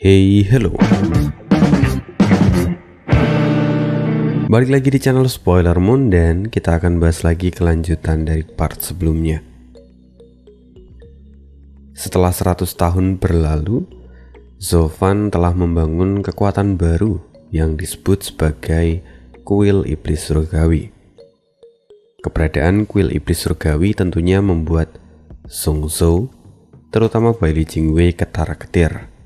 Hey, hello. Balik lagi di channel Spoiler Moon dan kita akan bahas lagi kelanjutan dari part sebelumnya. Setelah 100 tahun berlalu, Zovan telah membangun kekuatan baru yang disebut sebagai kuil iblis surgawi. Keberadaan kuil iblis surgawi tentunya membuat Zhong Zhou, terutama Bailey Jingwei, ketar-ketir.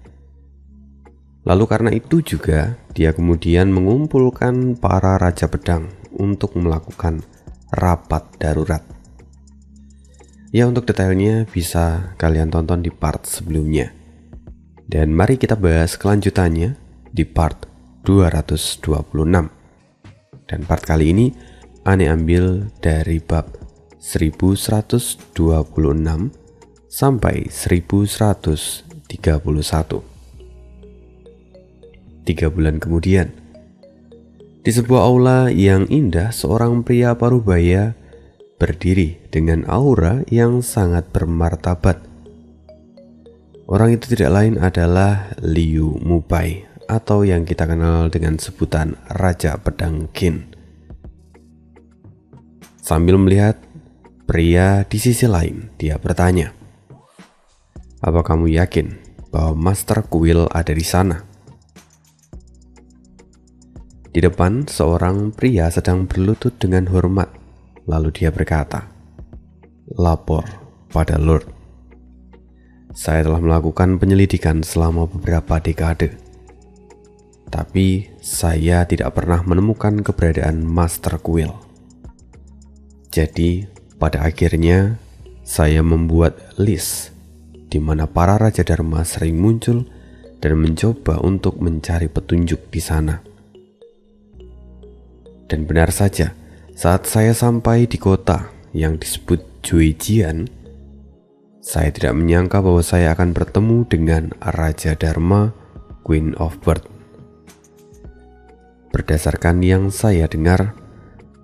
Lalu karena itu juga dia kemudian mengumpulkan para raja pedang untuk melakukan rapat darurat. Ya, untuk detailnya bisa kalian tonton di part sebelumnya. Dan mari kita bahas kelanjutannya di part 226. Dan part kali ini Ane ambil dari bab 1126 sampai 1131. 3 bulan kemudian, di sebuah aula yang indah, seorang pria parubaya berdiri dengan aura yang sangat bermartabat. Orang itu tidak lain adalah Liu Mubai, atau yang kita kenal dengan sebutan Raja Pedang Qin. Sambil melihat pria di sisi lain, dia bertanya, "Apa kamu yakin bahwa Master Kuil ada di sana?" Di depan, seorang pria sedang berlutut dengan hormat. Lalu dia berkata, "Lapor pada Lord. Saya telah melakukan penyelidikan selama beberapa dekade. Tapi saya tidak pernah menemukan keberadaan Master Kuil. Jadi, pada akhirnya, saya membuat list di mana para Raja Dharma sering muncul dan mencoba untuk mencari petunjuk di sana. Dan benar saja, saat saya sampai di kota yang disebut Juejian, saya tidak menyangka bahwa saya akan bertemu dengan Raja Dharma, Queen of Birth. Berdasarkan yang saya dengar,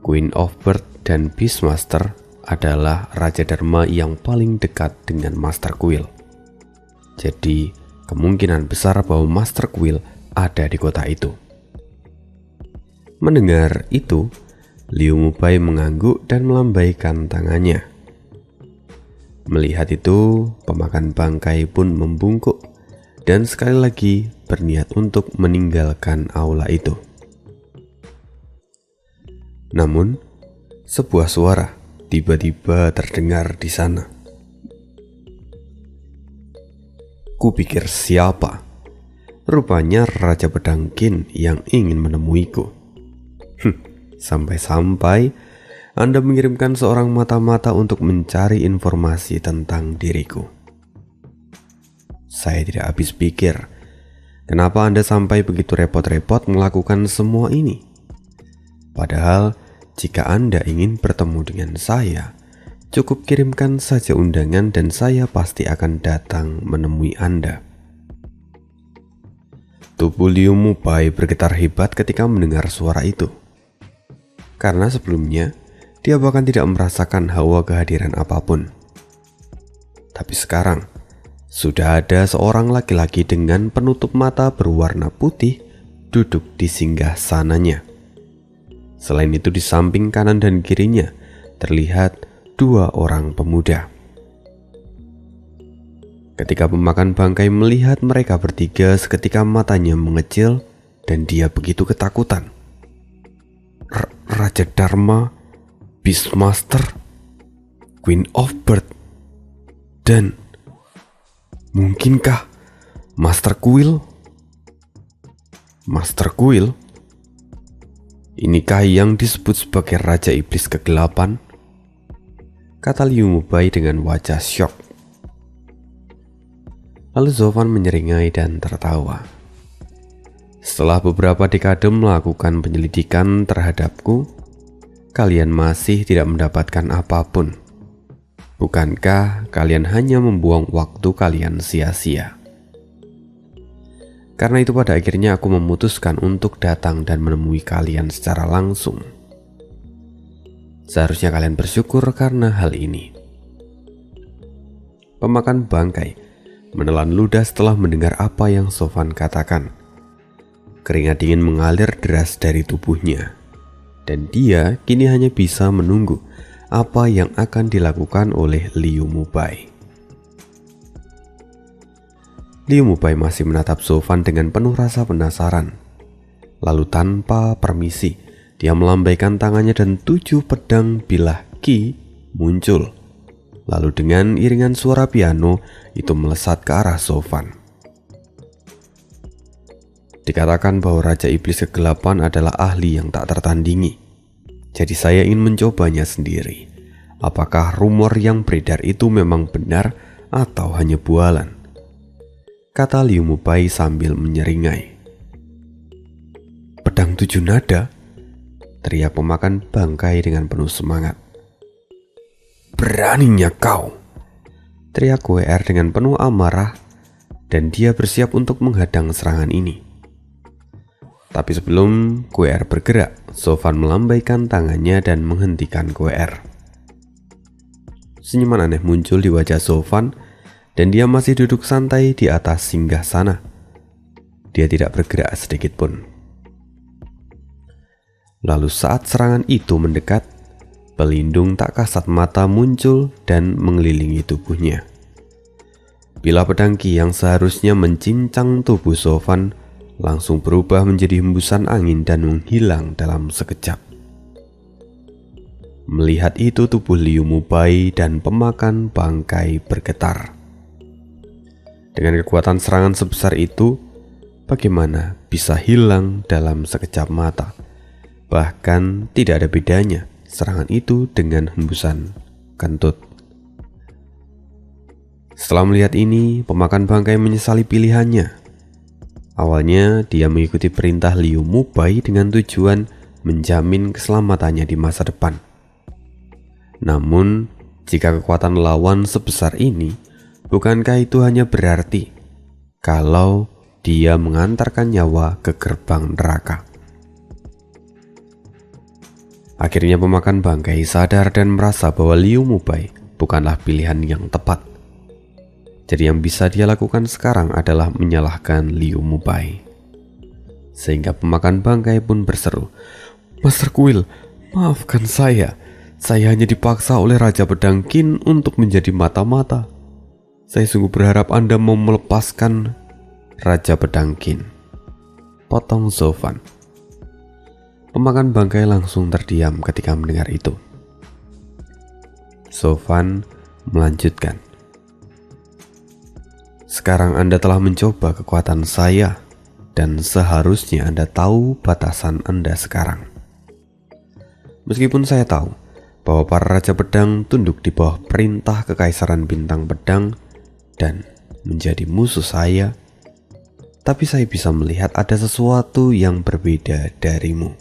Queen of Birth dan Beastmaster adalah Raja Dharma yang paling dekat dengan Master Kuil. Jadi, kemungkinan besar bahwa Master Kuil ada di kota itu." Mendengar itu, Liu Mubai mengangguk dan melambaikan tangannya. Melihat itu, pemakan bangkai pun membungkuk dan sekali lagi berniat untuk meninggalkan aula itu. Namun, sebuah suara tiba-tiba terdengar di sana. "Kupikir siapa? Rupanya Raja Pedang Qin yang ingin menemuiku. Sampai-sampai Anda mengirimkan seorang mata-mata untuk mencari informasi tentang diriku. Saya tidak habis pikir, kenapa Anda sampai begitu repot-repot melakukan semua ini? Padahal, jika Anda ingin bertemu dengan saya, cukup kirimkan saja undangan dan saya pasti akan datang menemui Anda." Tubuh Liu Mubai bergetar hebat ketika mendengar suara itu. Karena sebelumnya, dia bahkan tidak merasakan hawa kehadiran apapun. Tapi sekarang, sudah ada seorang laki-laki dengan penutup mata berwarna putih duduk di singgah sananya. Selain itu, di samping kanan dan kirinya terlihat 2 orang pemuda. Ketika pemakan bangkai melihat mereka bertiga, seketika matanya mengecil dan dia begitu ketakutan. Raja Dharma, Beastmaster, Queen of Birth, dan mungkinkah Master Kuil? Master Kuil? Inikah yang disebut sebagai Raja Iblis Kegelapan? Kata Liu Mubai dengan wajah syok. Lalu Zovan menyeringai dan tertawa. "Setelah beberapa dekade melakukan penyelidikan terhadapku, kalian masih tidak mendapatkan apapun. Bukankah kalian hanya membuang waktu kalian sia-sia? Karena itu pada akhirnya aku memutuskan untuk datang dan menemui kalian secara langsung. Seharusnya kalian bersyukur karena hal ini." Pemakan bangkai menelan ludah setelah mendengar apa yang Sofan katakan. Keringat dingin mengalir deras dari tubuhnya, dan dia kini hanya bisa menunggu apa yang akan dilakukan oleh Liu Mubai. Liu Mubai masih menatap Sofan dengan penuh rasa penasaran. Lalu tanpa permisi, dia melambaikan tangannya dan 7 pedang bilah Qi muncul. Lalu dengan iringan suara piano itu melesat ke arah Sofan. Dikatakan bahwa Raja Iblis Kegelapan adalah ahli yang tak tertandingi. Jadi saya ingin mencobanya sendiri. Apakah rumor yang beredar itu memang benar atau hanya bualan? Kata Liu Mubai sambil menyeringai. Pedang 7 nada? Teriak pemakan bangkai dengan penuh semangat. Beraninya kau! Teriak WR dengan penuh amarah, dan dia bersiap untuk menghadang serangan ini. Tapi sebelum WR bergerak, Sofan melambaikan tangannya dan menghentikan WR. Senyuman aneh muncul di wajah Sofan, dan dia masih duduk santai di atas singgah sana. Dia tidak bergerak sedikit pun. Lalu saat serangan itu mendekat, pelindung tak kasat mata muncul dan mengelilingi tubuhnya. Bilah pedang Qi yang seharusnya mencincang tubuh Sofan langsung berubah menjadi hembusan angin dan menghilang dalam sekejap. Melihat itu, tubuh Liu Mubai dan pemakan bangkai bergetar. Dengan kekuatan serangan sebesar itu, bagaimana bisa hilang dalam sekejap mata? Bahkan tidak ada bedanya serangan itu dengan hembusan kentut. Setelah melihat ini, pemakan bangkai menyesali pilihannya. Awalnya dia mengikuti perintah Liu Mubai dengan tujuan menjamin keselamatannya di masa depan. Namun, jika kekuatan lawan sebesar ini, bukankah itu hanya berarti kalau dia mengantarkan nyawa ke gerbang neraka? Akhirnya pemakan bangkai sadar dan merasa bahwa Liu Mubai bukanlah pilihan yang tepat. Jadi yang bisa dia lakukan sekarang adalah menyalahkan Liu Mubai. Sehingga pemakan bangkai pun berseru, Master Kuil, maafkan saya. Saya hanya dipaksa oleh Raja Pedang Qin untuk menjadi mata-mata. Saya sungguh berharap Anda mau melepaskan Raja Pedang Qin. Potong Sofan. Pemakan bangkai langsung terdiam ketika mendengar itu. Sofan melanjutkan. Sekarang Anda telah mencoba kekuatan saya, dan seharusnya Anda tahu batasan Anda sekarang. Meskipun saya tahu bahwa para Raja Pedang tunduk di bawah perintah Kekaisaran Bintang Pedang dan menjadi musuh saya, tapi saya bisa melihat ada sesuatu yang berbeda darimu.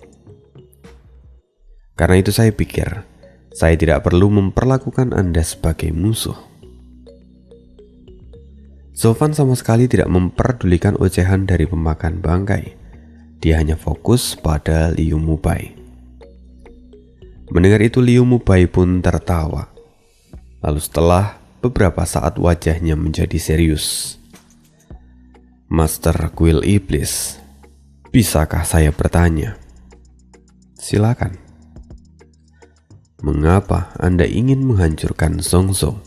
Karena itu saya pikir, saya tidak perlu memperlakukan Anda sebagai musuh. Sofan sama sekali tidak memperdulikan ocehan dari pemakan bangkai. Dia hanya fokus pada Liu Mubai. Mendengar itu Liu Mubai pun tertawa. Lalu setelah beberapa saat wajahnya menjadi serius. Master Kuil Iblis, bisakah saya bertanya? Silakan. Mengapa Anda ingin menghancurkan Zhongzhou?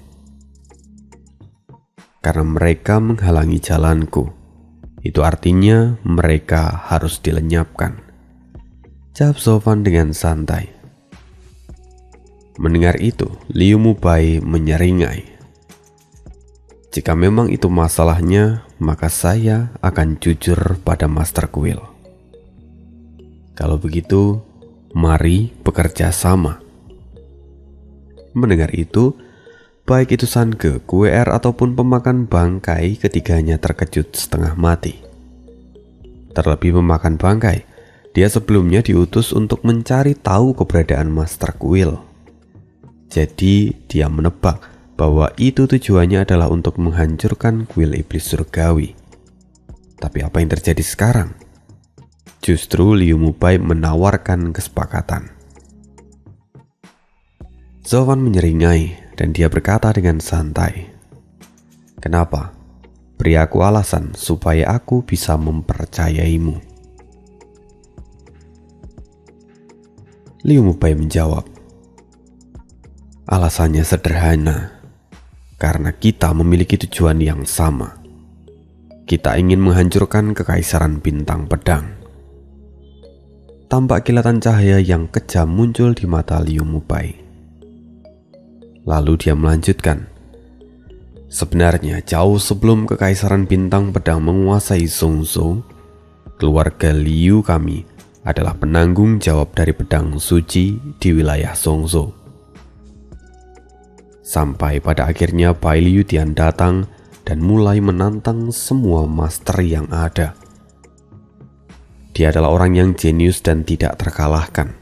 Karena mereka menghalangi jalanku. Itu artinya mereka harus dilenyapkan. Jawab Sofan dengan santai. Mendengar itu, Liu Mubai menyeringai. Jika memang itu masalahnya, maka saya akan jujur pada Master Kuil. Kalau begitu, mari bekerja sama. Mendengar itu, baik itu Sange, WR ataupun pemakan bangkai, ketiganya terkejut setengah mati. Terlebih pemakan bangkai, dia sebelumnya diutus untuk mencari tahu keberadaan Master Kuil. Jadi dia menebak bahwa itu tujuannya adalah untuk menghancurkan kuil iblis surgawi. Tapi apa yang terjadi sekarang? Justru Liu Mubai menawarkan kesepakatan. Sofan menyeringai dan dia berkata dengan santai, kenapa? Beri aku alasan supaya aku bisa mempercayaimu. Liu Mubai menjawab, alasannya sederhana, karena kita memiliki tujuan yang sama. Kita ingin menghancurkan kekaisaran bintang pedang. Tampak kilatan cahaya yang kejam muncul di mata Liu Mubai. Lalu dia melanjutkan, sebenarnya jauh sebelum kekaisaran bintang pedang menguasai Zhongzhou, keluarga Liu kami adalah penanggung jawab dari pedang suci di wilayah Zhongzhou. Sampai pada akhirnya Bai Liu Tian datang dan mulai menantang semua master yang ada. Dia adalah orang yang jenius dan tidak terkalahkan.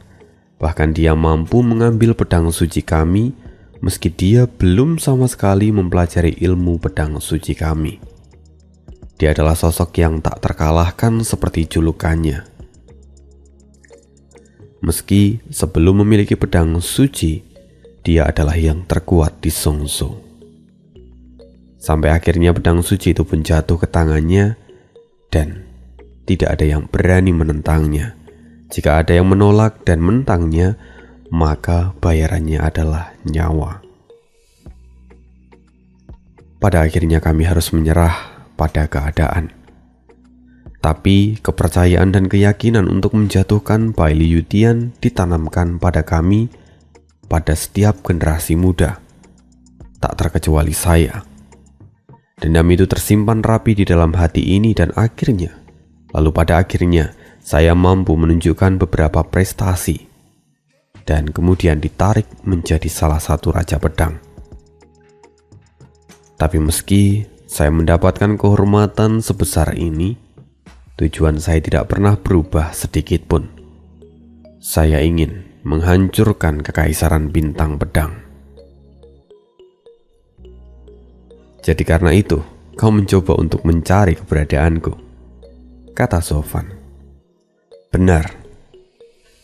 Bahkan dia mampu mengambil pedang suci kami meski dia belum sama sekali mempelajari ilmu pedang suci kami. Dia adalah sosok yang tak terkalahkan seperti julukannya. Meski sebelum memiliki pedang suci, dia adalah yang terkuat di Zhongzhou. Sampai akhirnya pedang suci itu pun jatuh ke tangannya dan tidak ada yang berani menentangnya. Jika ada yang menolak dan menentangnya, maka bayarannya adalah nyawa. Pada akhirnya kami harus menyerah pada keadaan. Tapi kepercayaan dan keyakinan untuk menjatuhkan Bai Liu Tian ditanamkan pada kami pada setiap generasi muda, tak terkecuali saya. Dendam itu tersimpan rapi di dalam hati ini dan lalu pada akhirnya saya mampu menunjukkan beberapa prestasi dan kemudian ditarik menjadi salah satu raja pedang. Tapi meski saya mendapatkan kehormatan sebesar ini, tujuan saya tidak pernah berubah sedikit pun. Saya ingin menghancurkan kekaisaran bintang pedang. Jadi karena itu, kau mencoba untuk mencari keberadaanku, kata Zofan. Benar,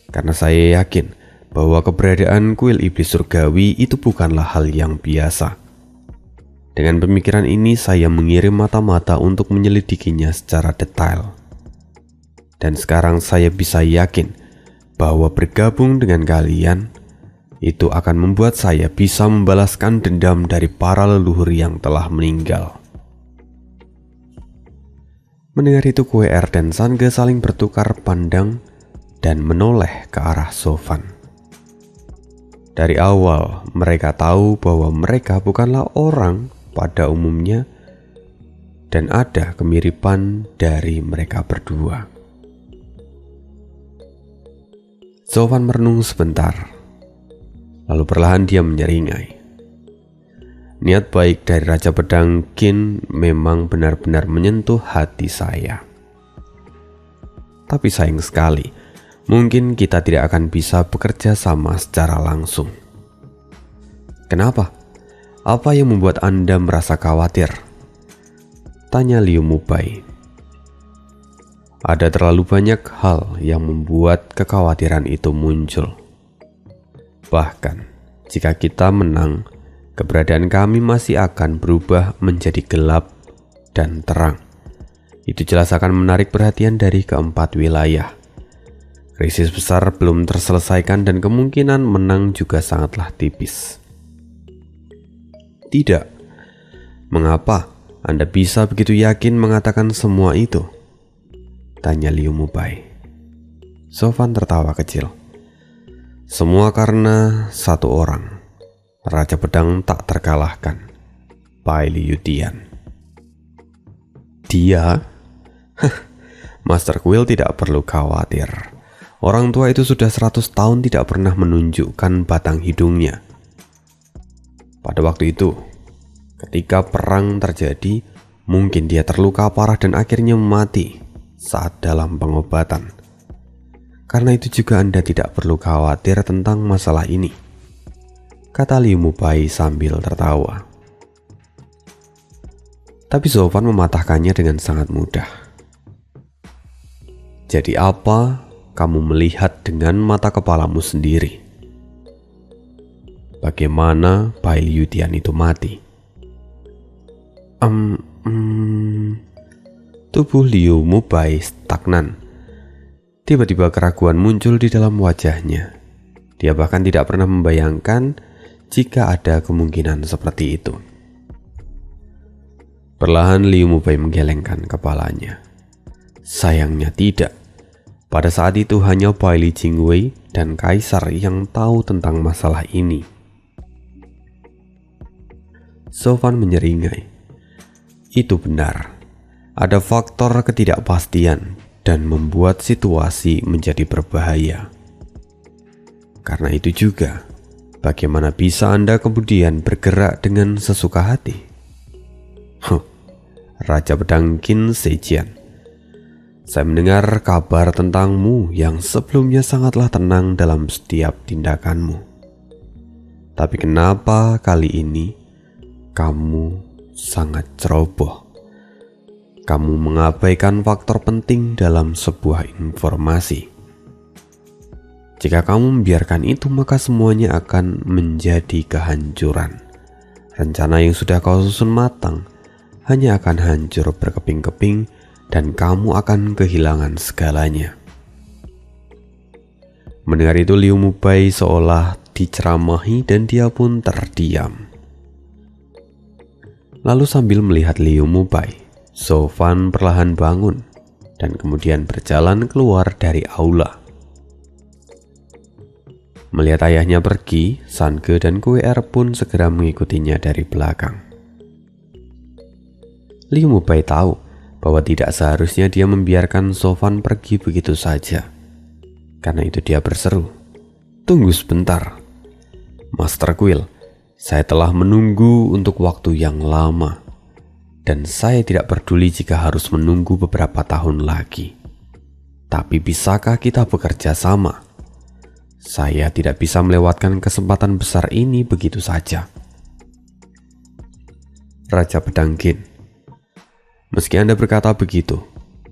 karena saya yakin bahwa keberadaan kuil iblis surgawi itu bukanlah hal yang biasa. Dengan pemikiran ini, saya mengirim mata-mata untuk menyelidikinya secara detail. Dan sekarang saya bisa yakin bahwa bergabung dengan kalian itu akan membuat saya bisa membalaskan dendam dari para leluhur yang telah meninggal. Mendengar itu, Kue Er dan Sange saling bertukar pandang dan menoleh ke arah Zofan. Dari awal mereka tahu bahwa mereka bukanlah orang pada umumnya dan ada kemiripan dari mereka berdua. Zofan merenung sebentar, lalu perlahan dia menyeringai. Niat baik dari Raja Pedang Qin memang benar-benar menyentuh hati saya. Tapi sayang sekali, mungkin kita tidak akan bisa bekerja sama secara langsung. Kenapa? Apa yang membuat Anda merasa khawatir? Tanya Liu Mubai. Ada terlalu banyak hal yang membuat kekhawatiran itu muncul. Bahkan, jika kita menang, keberadaan kami masih akan berubah menjadi gelap dan terang. Itu jelas akan menarik perhatian dari keempat wilayah. Krisis besar belum terselesaikan dan kemungkinan menang juga sangatlah tipis. Tidak. Mengapa Anda bisa begitu yakin mengatakan semua itu? Tanya Liu Mubai. Zofan tertawa kecil. Semua karena satu orang, Raja Pedang tak terkalahkan, Bai Liu Tian. Dia? Master Kuil tidak perlu khawatir. Orang tua itu sudah 100 tahun tidak pernah menunjukkan batang hidungnya. Pada waktu itu, ketika perang terjadi, mungkin dia terluka parah dan akhirnya mati saat dalam pengobatan. Karena itu juga Anda tidak perlu khawatir tentang masalah ini, kata Liu Mubai sambil tertawa. Tapi Zofan mematahkannya dengan sangat mudah. Jadi apa kamu melihat dengan mata kepalamu sendiri? Bagaimana Bai Liu Tian itu mati? Tubuh Liu Mubai stagnan. Tiba-tiba keraguan muncul di dalam wajahnya. Dia bahkan tidak pernah membayangkan jika ada kemungkinan seperti itu. Perlahan Liu Mubai menggelengkan kepalanya. Sayangnya tidak. Pada saat itu hanya Bai Li Jingwei dan Kaisar yang tahu tentang masalah ini. Sofan menyeringai. Itu benar. Ada faktor ketidakpastian dan membuat situasi menjadi berbahaya. Karena itu juga, bagaimana bisa Anda kemudian bergerak dengan sesuka hati? Raja Pedang Qin Zhejian, saya mendengar kabar tentangmu yang sebelumnya sangatlah tenang dalam setiap tindakanmu. Tapi kenapa kali ini kamu sangat ceroboh? Kamu mengabaikan faktor penting dalam sebuah informasi. Jika kamu membiarkan itu, maka semuanya akan menjadi kehancuran. Rencana yang sudah kau susun matang hanya akan hancur berkeping-keping dan kamu akan kehilangan segalanya. Mendengar itu, Liu Mubai seolah diceramahi dan dia pun terdiam. Lalu sambil melihat Liu Mubai, Sofan perlahan bangun dan kemudian berjalan keluar dari aula. Melihat ayahnya pergi, Sange dan QR pun segera mengikutinya dari belakang. Liu Mubai tahu bahwa tidak seharusnya dia membiarkan Sofan pergi begitu saja. Karena itu dia berseru, "Tunggu sebentar. Master Quill, saya telah menunggu untuk waktu yang lama. Dan saya tidak peduli jika harus menunggu beberapa tahun lagi. Tapi bisakah kita bekerja sama? Saya tidak bisa melewatkan kesempatan besar ini begitu saja." Raja Pedang Qin, meski Anda berkata begitu,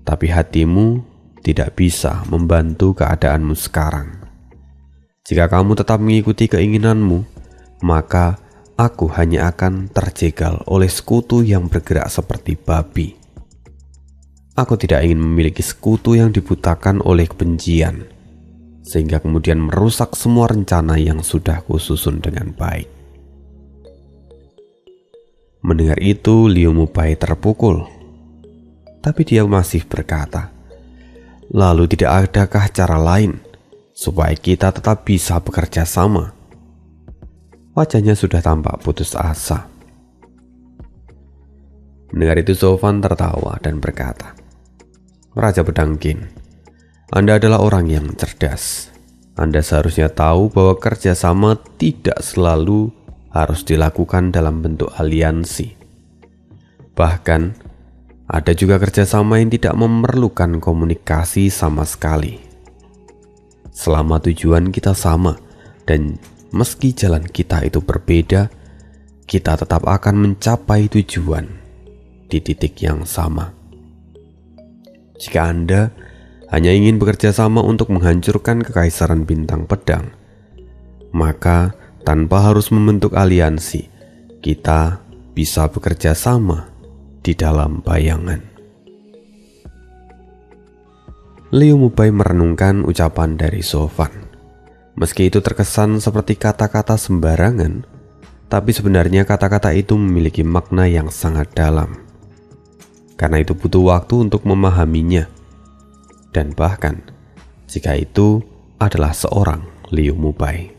tapi hatimu tidak bisa membantu keadaanmu sekarang. Jika kamu tetap mengikuti keinginanmu, maka aku hanya akan terjegal oleh sekutu yang bergerak seperti babi. Aku tidak ingin memiliki sekutu yang dibutakan oleh kebencian, sehingga kemudian merusak semua rencana yang sudah kususun dengan baik. Mendengar itu, Liu Mubai terpukul. Tapi dia masih berkata, "Lalu tidak adakah cara lain supaya kita tetap bisa bekerja sama?" Wajahnya sudah tampak putus asa. Mendengar itu, Sofan tertawa dan berkata, "Raja Pedang Qin, Anda adalah orang yang cerdas. Anda seharusnya tahu bahwa kerjasama tidak selalu harus dilakukan dalam bentuk aliansi. Bahkan, ada juga kerjasama yang tidak memerlukan komunikasi sama sekali. Selama tujuan kita sama dan meski jalan kita itu berbeda, kita tetap akan mencapai tujuan di titik yang sama. Jika Anda hanya ingin bekerja sama untuk menghancurkan Kekaisaran Bintang Pedang, maka tanpa harus membentuk aliansi, kita bisa bekerja sama di dalam bayangan." Liu Mubai merenungkan ucapan dari Sofan. Meski itu terkesan seperti kata-kata sembarangan, tapi sebenarnya kata-kata itu memiliki makna yang sangat dalam. Karena itu butuh waktu untuk memahaminya. Dan bahkan, jika itu adalah seorang Liu Mubai.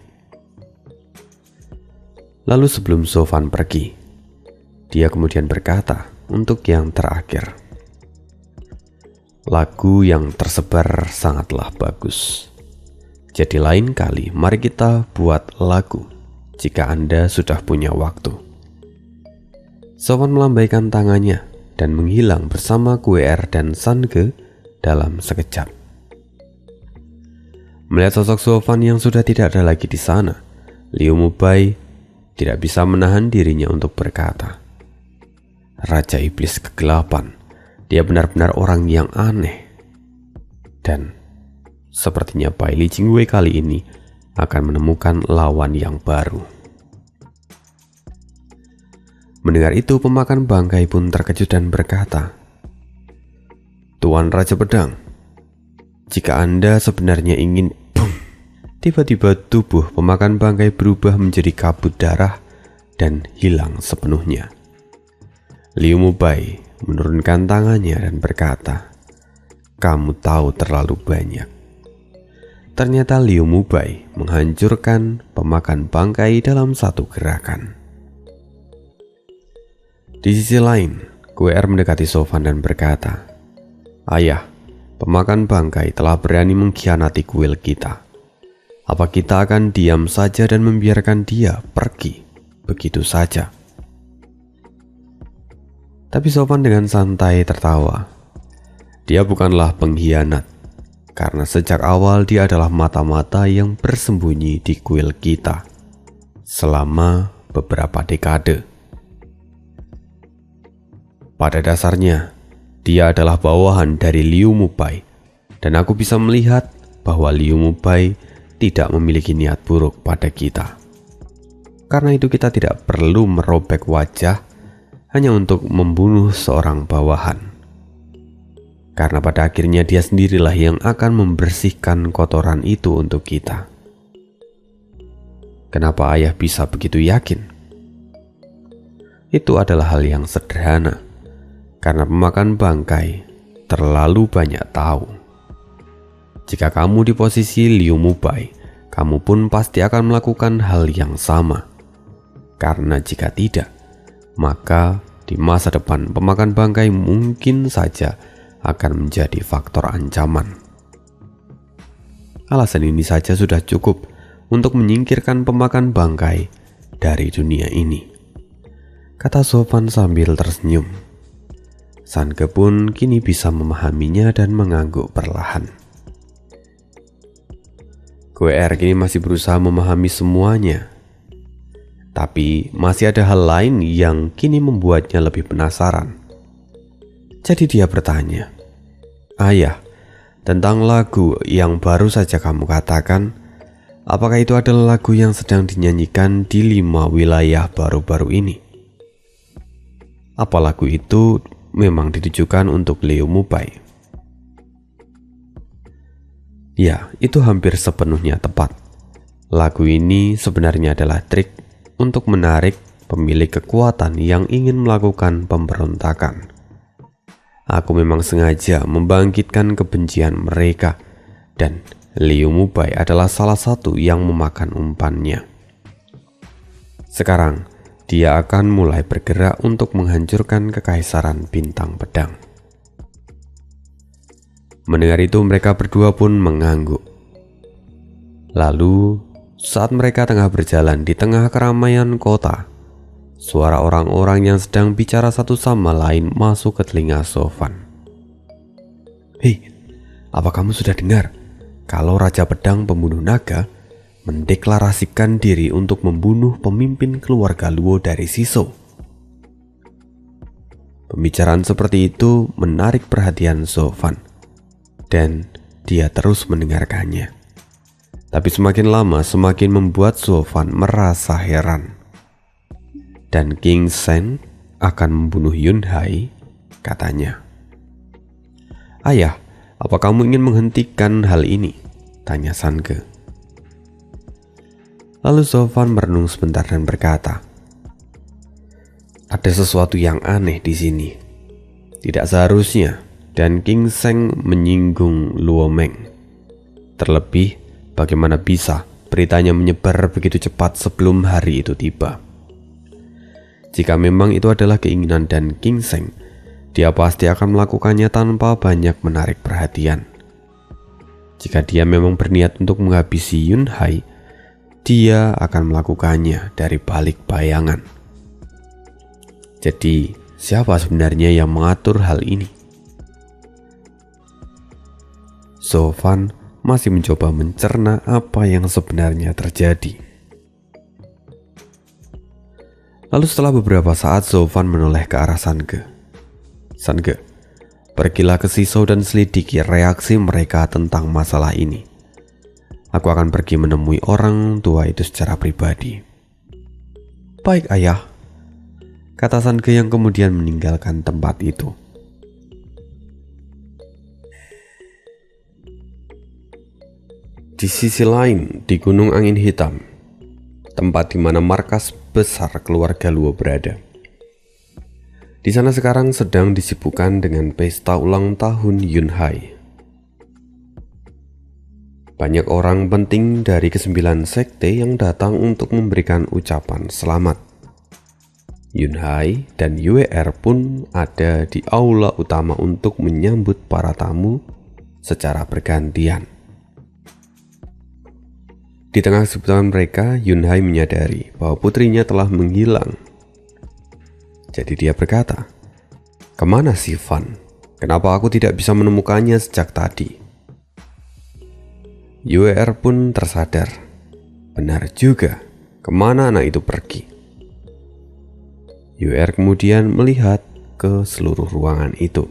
Lalu sebelum Sofan pergi, dia kemudian berkata untuk yang terakhir, "Lagu yang tersebar sangatlah bagus. Jadi lain kali mari kita buat lagu jika Anda sudah punya waktu." Sofan melambaikan tangannya dan menghilang bersama QR dan Sange dalam sekejap. Melihat sosok Sofan yang sudah tidak ada lagi di sana, Liu Mubai tidak bisa menahan dirinya untuk berkata, "Raja Iblis Kegelapan, dia benar-benar orang yang aneh." Dan sepertinya Bai Li Jingwei kali ini akan menemukan lawan yang baru. Mendengar itu, pemakan bangkai pun terkejut dan berkata, "Tuan Raja Pedang, jika Anda sebenarnya ingin..." Boom! Tiba-tiba tubuh pemakan bangkai berubah menjadi kabut darah dan hilang sepenuhnya. Liu Mubai menurunkan tangannya dan berkata, "Kamu tahu terlalu banyak." Ternyata Liu Mubai menghancurkan pemakan bangkai dalam satu gerakan. Di sisi lain, Guer mendekati Sofan dan berkata, "Ayah, pemakan bangkai telah berani mengkhianati kuil kita. Apa kita akan diam saja dan membiarkan dia pergi begitu saja?" Tapi Sofan dengan santai tertawa. Dia bukanlah pengkhianat, karena sejak awal dia adalah mata-mata yang bersembunyi di kuil kita selama beberapa dekade. Pada dasarnya, dia adalah bawahan dari Liu Mubai, dan aku bisa melihat bahwa Liu Mubai tidak memiliki niat buruk pada kita. Karena itu kita tidak perlu merobek wajah hanya untuk membunuh seorang bawahan. Karena pada akhirnya dia sendirilah yang akan membersihkan kotoran itu untuk kita. Kenapa ayah bisa begitu yakin? Itu adalah hal yang sederhana. Karena pemakan bangkai terlalu banyak tahu. Jika kamu di posisi Liu Mubai, kamu pun pasti akan melakukan hal yang sama. Karena jika tidak, maka di masa depan pemakan bangkai mungkin saja akan menjadi faktor ancaman. Alasan ini saja sudah cukup untuk menyingkirkan pemakan bangkai dari dunia ini, kata Sofan sambil tersenyum. Sanke pun kini bisa memahaminya dan mengangguk perlahan. Guer kini masih berusaha memahami semuanya, tapi masih ada hal lain yang kini membuatnya lebih penasaran. Jadi dia bertanya, "Ayah, tentang lagu yang baru saja kamu katakan, apakah itu adalah lagu yang sedang dinyanyikan di 5 wilayah baru-baru ini? Apa lagu itu memang ditujukan untuk Liu Mubai?" Ya, itu hampir sepenuhnya tepat. Lagu ini sebenarnya adalah trik untuk menarik pemilik kekuatan yang ingin melakukan pemberontakan. Aku memang sengaja membangkitkan kebencian mereka, dan Liu Mubai adalah salah satu yang memakan umpannya. Sekarang, dia akan mulai bergerak untuk menghancurkan kekaisaran bintang pedang. Mendengar itu, mereka berdua pun mengangguk. Lalu, saat mereka tengah berjalan di tengah keramaian kota, suara orang-orang yang sedang bicara satu sama lain masuk ke telinga Sofan. "Hei, apa kamu sudah dengar kalau Raja Pedang Pembunuh Naga mendeklarasikan diri untuk membunuh pemimpin keluarga Luo dari Shizhou?" Pembicaraan seperti itu menarik perhatian Sofan, dan dia terus mendengarkannya. Tapi semakin lama semakin membuat Sofan merasa heran. "Dan King Seng akan membunuh Yun Hai," katanya. "Ayah, apa kamu ingin menghentikan hal ini?" tanya Sanke. Lalu Sofan merenung sebentar dan berkata, "Ada sesuatu yang aneh di sini. Tidak seharusnya dan King Seng menyinggung Luo Meng. Terlebih, bagaimana bisa beritanya menyebar begitu cepat sebelum hari itu tiba? Jika memang itu adalah keinginan dan King Seng, dia pasti akan melakukannya tanpa banyak menarik perhatian. Jika dia memang berniat untuk menghabisi Yun Hai, dia akan melakukannya dari balik bayangan. Jadi, siapa sebenarnya yang mengatur hal ini?" Sofan masih mencoba mencerna apa yang sebenarnya terjadi. Lalu setelah beberapa saat, Sofan menoleh ke arah Sanke. "Sanke, pergilah ke Shizhou dan selidiki reaksi mereka tentang masalah ini. Aku akan pergi menemui orang tua itu secara pribadi." "Baik, ayah." kata San Ge yang kemudian meninggalkan tempat itu. Di sisi lain, di Gunung Angin Hitam, tempat di mana markas besar keluarga Luo berada. Di sana sekarang sedang disibukkan dengan pesta ulang tahun Yunhai. Banyak orang penting dari ke-9 sekte yang datang untuk memberikan ucapan selamat. Yunhai dan YWR pun ada di aula utama untuk menyambut para tamu secara bergantian. Di tengah kesibukan mereka, Yunhai menyadari bahwa putrinya telah menghilang. Jadi dia berkata, "Kemana si Fan? Kenapa aku tidak bisa menemukannya sejak tadi?" YWR pun tersadar. Benar juga, kemana anak itu pergi? YWR kemudian melihat ke seluruh ruangan itu.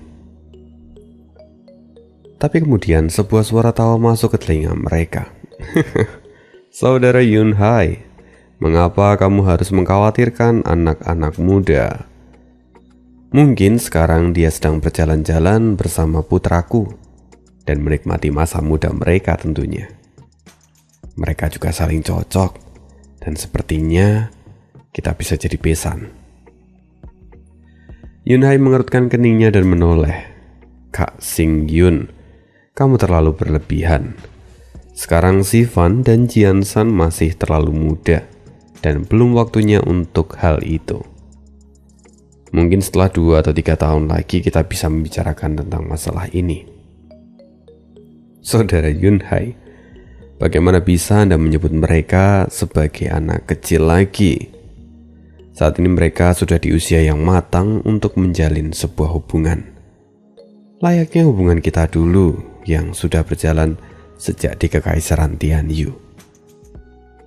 Tapi kemudian sebuah suara tawa masuk ke telinga mereka. "Saudara Yunhai, mengapa kamu harus mengkhawatirkan anak-anak muda? Mungkin sekarang dia sedang berjalan-jalan bersama putraku dan menikmati masa muda mereka tentunya. Mereka juga saling cocok dan sepertinya kita bisa jadi besan." Yunhai mengerutkan keningnya dan menoleh. "Kak Sing Yun, kamu terlalu berlebihan. Sekarang si Fan dan Jian San masih terlalu muda dan belum waktunya untuk hal itu. Mungkin setelah 2 atau 3 tahun lagi kita bisa membicarakan tentang masalah ini." Saudara Yunhai, bagaimana bisa Anda menyebut mereka sebagai anak kecil lagi? Saat ini mereka sudah di usia yang matang untuk menjalin sebuah hubungan. Layaknya hubungan kita dulu yang sudah berjalan sejak di Kekaisaran Tianyu,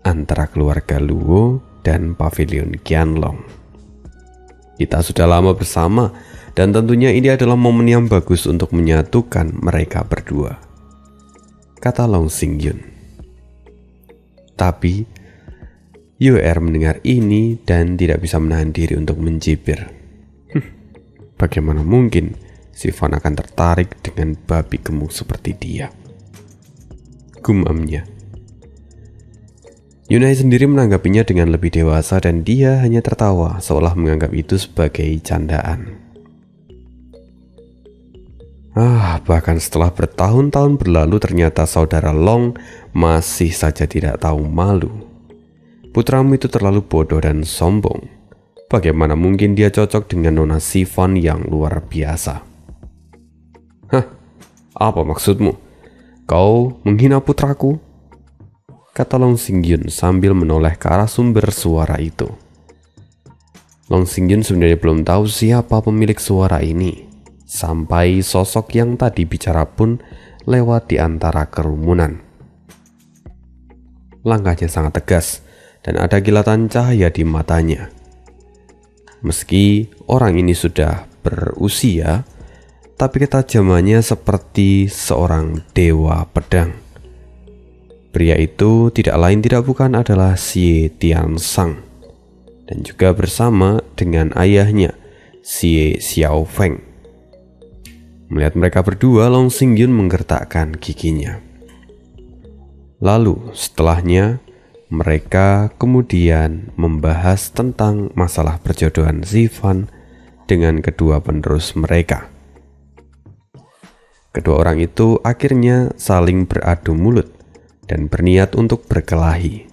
antara keluarga Luo dan Pavilion Qianlong. Kita sudah lama bersama dan tentunya ini adalah momen yang bagus untuk menyatukan mereka berdua, kata Long Xingyun. Tapi YWR mendengar ini dan tidak bisa menahan diri untuk mencibir. Bagaimana mungkin si Fan akan tertarik dengan babi gemuk seperti dia? Gumamnya. Yunhai sendiri menanggapinya dengan lebih dewasa dan dia hanya tertawa seolah menganggap itu sebagai candaan. Bahkan setelah bertahun-tahun berlalu ternyata saudara Long masih saja tidak tahu malu. Putramu itu terlalu bodoh dan sombong. Bagaimana mungkin dia cocok dengan Nona Sifan yang luar biasa? Apa maksudmu? Kau menghina putraku? Kata Long Xingyun sambil menoleh ke arah sumber suara itu. Long Xingyun sebenarnya belum tahu siapa pemilik suara ini, sampai sosok yang tadi bicara pun lewat di antara kerumunan. Langkahnya sangat tegas dan ada kilatan cahaya di matanya. Meski orang ini sudah berusia, tapi ketajamannya seperti seorang dewa pedang. Pria itu tidak lain tidak bukan adalah Xie Tiansang, dan juga bersama dengan ayahnya Xie Xiaofeng. Melihat mereka berdua, Long Xingyun menggertakkan giginya. Lalu setelahnya mereka kemudian membahas tentang masalah perjodohan Zifan dengan kedua penerus mereka. Kedua orang itu akhirnya saling beradu mulut dan berniat untuk berkelahi,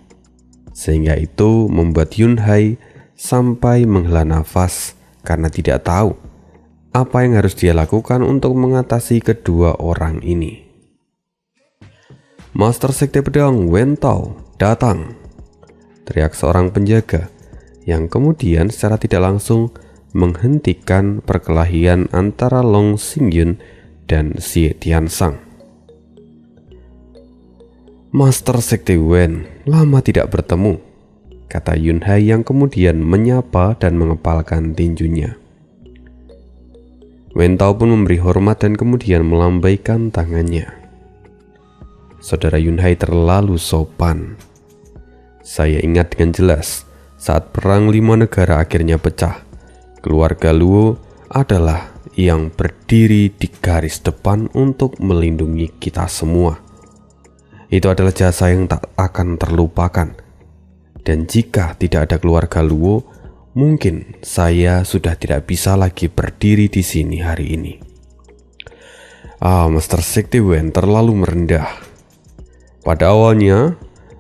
sehingga itu membuat Yunhai sampai menghela nafas karena tidak tahu apa yang harus dia lakukan untuk mengatasi kedua orang ini. Master Sekte Pedang Wen Tao datang, teriak seorang penjaga yang kemudian secara tidak langsung menghentikan perkelahian antara Long Xingyun dan Xie Tiansang. Master Sekte Wen, lama tidak bertemu, kata Yunhai yang kemudian menyapa dan mengepalkan tinjunya. Wen Tao pun memberi hormat dan kemudian melambaikan tangannya. Saudara Yunhai terlalu sopan. Saya ingat dengan jelas saat perang 5 negara akhirnya pecah Keluarga Luo adalah yang berdiri di garis depan untuk melindungi kita semua. Itu adalah jasa yang tak akan terlupakan. Dan jika tidak ada keluarga Luo, mungkin saya sudah tidak bisa lagi berdiri di sini hari ini. Master Sekte Wen terlalu merendah. Pada awalnya,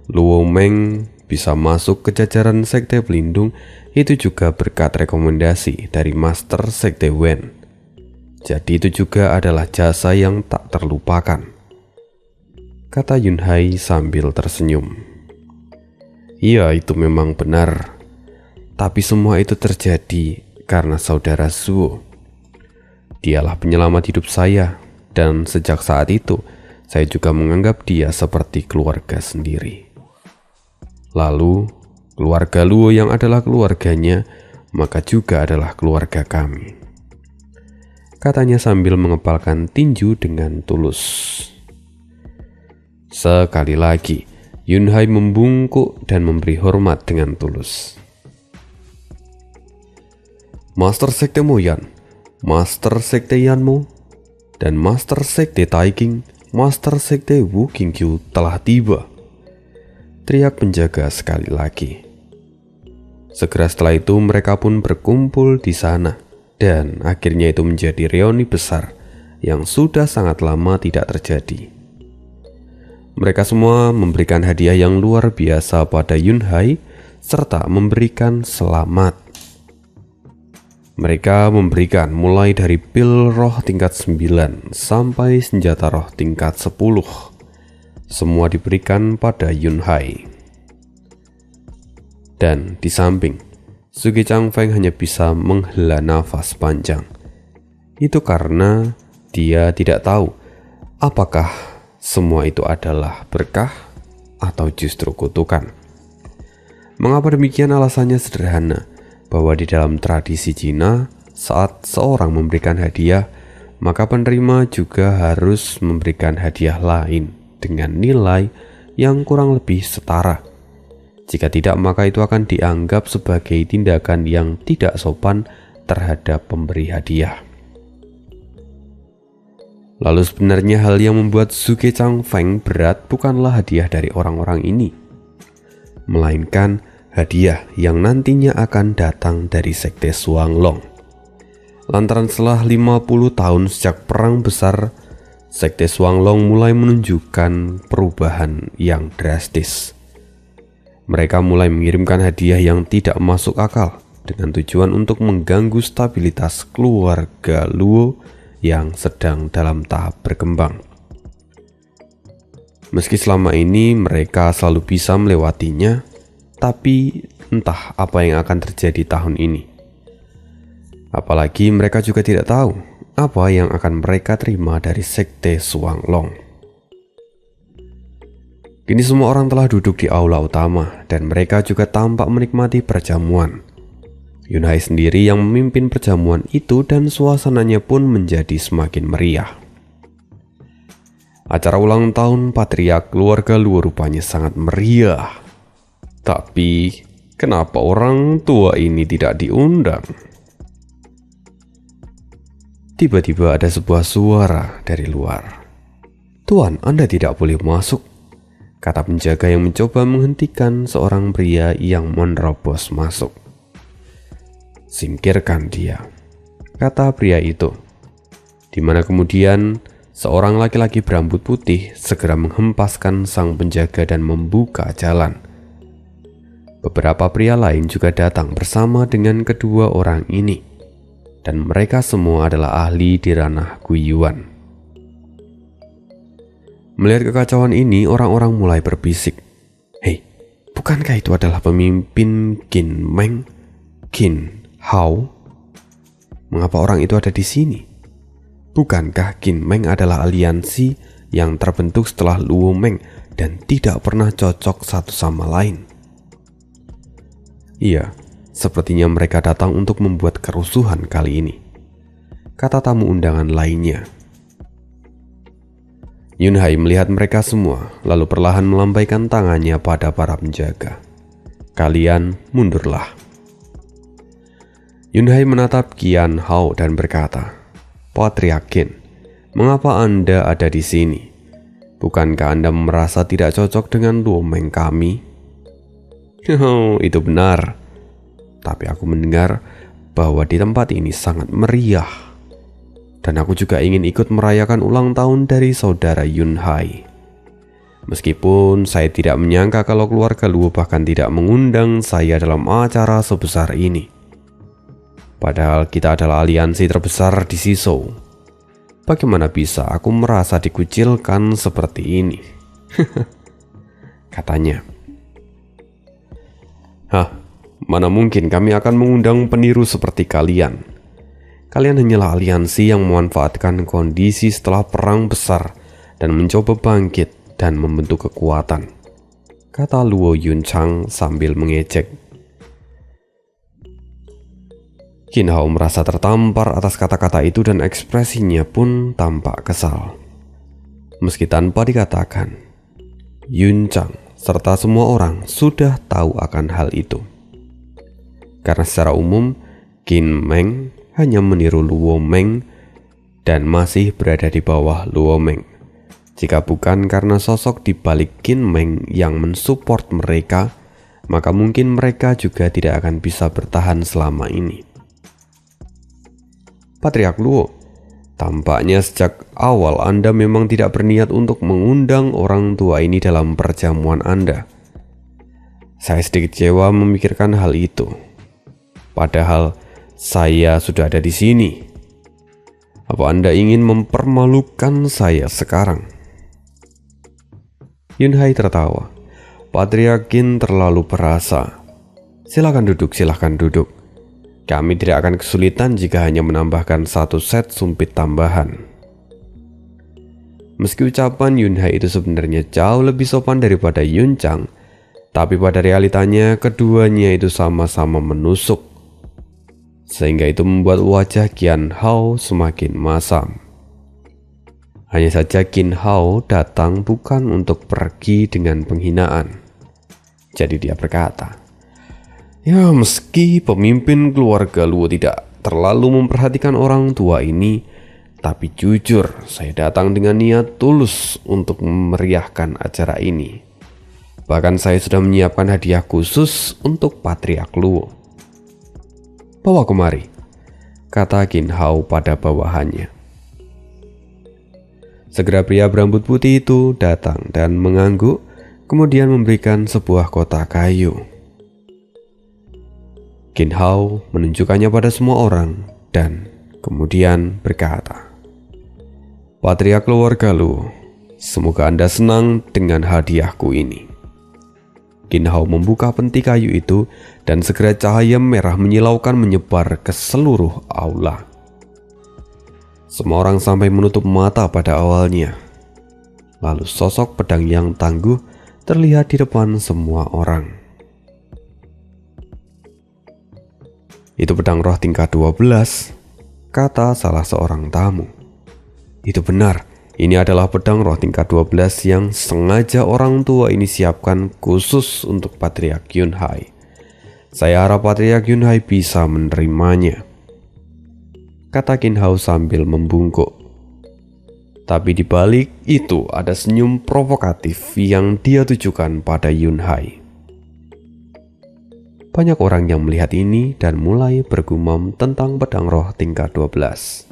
Luo Meng bisa masuk ke jajaran Sekte Pelindung itu juga berkat rekomendasi dari Master Sekte Wen. Jadi itu juga adalah jasa yang tak terlupakan, kata Yunhai sambil tersenyum. Iya, itu memang benar. Tapi semua itu terjadi karena saudara Zuo. Dialah penyelamat hidup saya. Dan sejak saat itu, saya juga menganggap dia seperti keluarga sendiri. Lalu, keluarga Luo yang adalah keluarganya, maka juga adalah keluarga kami, katanya sambil mengepalkan tinju dengan tulus. Sekali lagi, Yunhai membungkuk dan memberi hormat dengan tulus. Master Sekte Moyan, Master Sekte Yanmo, dan Master Sekte Taiking, Master Sekte Wu Qingqiu telah tiba, teriak penjaga sekali lagi. Segera setelah itu mereka pun berkumpul di sana, dan akhirnya itu menjadi reuni besar yang sudah sangat lama tidak terjadi. Mereka semua memberikan hadiah yang luar biasa pada Yunhai serta memberikan selamat. Mereka memberikan mulai dari pil roh tingkat 9 sampai senjata roh tingkat 10. Semua diberikan pada Yunhai. Dan di samping, Suge Changfeng hanya bisa menghela nafas panjang. Itu karena dia tidak tahu apakah semua itu adalah berkah atau justru kutukan. Mengapa demikian? Alasannya sederhana, bahwa di dalam tradisi Cina, saat seorang memberikan hadiah, maka penerima juga harus memberikan hadiah lain dengan nilai yang kurang lebih setara. Jika tidak, maka itu akan dianggap sebagai tindakan yang tidak sopan terhadap pemberi hadiah. Lalu sebenarnya hal yang membuat Suge Changfeng berat bukanlah hadiah dari orang-orang ini, melainkan hadiah yang nantinya akan datang dari Sekte Xuanglong. Lantaran setelah 50 tahun sejak Perang Besar, Sekte Xuanglong mulai menunjukkan perubahan yang drastis. Mereka mulai mengirimkan hadiah yang tidak masuk akal dengan tujuan untuk mengganggu stabilitas keluarga Luo yang sedang dalam tahap berkembang. Meski selama ini mereka selalu bisa melewatinya, tapi entah apa yang akan terjadi tahun ini. Apalagi mereka juga tidak tahu apa yang akan mereka terima dari Sekte Xuanglong. Kini semua orang telah duduk di aula utama dan mereka juga tampak menikmati perjamuan. Yunhai sendiri yang memimpin perjamuan itu dan suasananya pun menjadi semakin meriah. Acara ulang tahun patriark keluarga Luo rupanya sangat meriah. Tapi, kenapa orang tua ini tidak diundang? Tiba-tiba ada sebuah suara dari luar. "Tuan, Anda tidak boleh masuk," kata penjaga yang mencoba menghentikan seorang pria yang menerobos masuk. "Singkirkan dia," kata pria itu. Di mana kemudian seorang laki-laki berambut putih segera menghempaskan sang penjaga dan membuka jalan. Beberapa pria lain juga datang bersama dengan kedua orang ini, dan mereka semua adalah ahli di ranah Guiyuan. Melihat kekacauan ini, orang-orang mulai berbisik, "Hei, bukankah itu adalah pemimpin Qin Meng, Qin Hao? Mengapa orang itu ada di sini? Bukankah Qin Meng adalah aliansi yang terbentuk setelah Luo Meng dan tidak pernah cocok satu sama lain?" "Iya, sepertinya mereka datang untuk membuat kerusuhan kali ini," kata tamu undangan lainnya. Yunhai melihat mereka semua, lalu perlahan melambaikan tangannya pada para penjaga. "Kalian mundurlah." Yunhai menatap Qian Hao dan berkata, "Patriark Qin, mengapa Anda ada di sini? Bukankah Anda merasa tidak cocok dengan Luo Meng kami?" "Oh, itu benar. Tapi aku mendengar bahwa di tempat ini sangat meriah. Dan aku juga ingin ikut merayakan ulang tahun dari saudara Yunhai. Meskipun saya tidak menyangka kalau keluarga Luo bahkan tidak mengundang saya dalam acara sebesar ini. Padahal kita adalah aliansi terbesar di Sisou. Bagaimana bisa aku merasa dikucilkan seperti ini?" katanya. "Hah, mana mungkin kami akan mengundang peniru seperti kalian. Kalian hanyalah aliansi yang memanfaatkan kondisi setelah perang besar dan mencoba bangkit dan membentuk kekuatan," kata Luo Yunchang sambil mengejek. Qin Hao merasa tertampar atas kata-kata itu dan ekspresinya pun tampak kesal. Meski tanpa dikatakan, Yunchang serta semua orang sudah tahu akan hal itu. Karena secara umum, Qin Meng hanya meniru Luo Meng dan masih berada di bawah Luo Meng. Jika bukan karena sosok di balik Qin Meng yang mensupport mereka, maka mungkin mereka juga tidak akan bisa bertahan selama ini. "Patriark Luo, tampaknya sejak awal Anda memang tidak berniat untuk mengundang orang tua ini dalam perjamuan Anda. Saya sedikit kecewa memikirkan hal itu. Padahal saya sudah ada di sini. Apa Anda ingin mempermalukan saya sekarang?" Yunhai tertawa. "Patriark Qin terlalu perasa. Silahkan duduk. Kami tidak akan kesulitan jika hanya menambahkan satu set sumpit tambahan." Meski ucapan Yunhai itu sebenarnya jauh lebih sopan daripada Yunchang, tapi pada realitanya keduanya itu sama-sama menusuk. Sehingga itu membuat wajah Qian Hao semakin masam. Hanya saja Qin Hao datang bukan untuk pergi dengan penghinaan. Jadi dia berkata, "Ya, meski pemimpin keluarga Luo tidak terlalu memperhatikan orang tua ini, tapi jujur saya datang dengan niat tulus untuk memeriahkan acara ini. Bahkan saya sudah menyiapkan hadiah khusus untuk Patriark Luo." "Bawa kemari," kata Qin Hao pada bawahannya. Segera pria berambut putih itu datang dan mengangguk, kemudian memberikan sebuah kotak kayu. Qin Hao menunjukkannya pada semua orang dan kemudian berkata, "Patriark keluarga Luo, semoga Anda senang dengan hadiahku ini." Qin Hao membuka peti kayu itu dan segera cahaya merah menyilaukan menyebar ke seluruh aula. Semua orang sampai menutup mata pada awalnya. Lalu sosok pedang yang tangguh terlihat di depan semua orang. "Itu pedang roh tingkat 12, kata salah seorang tamu. "Itu benar, ini adalah pedang roh tingkat 12 yang sengaja orang tua ini siapkan khusus untuk Patriark Yunhai. Saya harap Patriark Yunhai bisa menerimanya," kata Qin Hao sambil membungkuk. Tapi di balik itu ada senyum provokatif yang dia tujukan pada Yunhai. Banyak orang yang melihat ini dan mulai bergumam tentang pedang roh tingkat 12.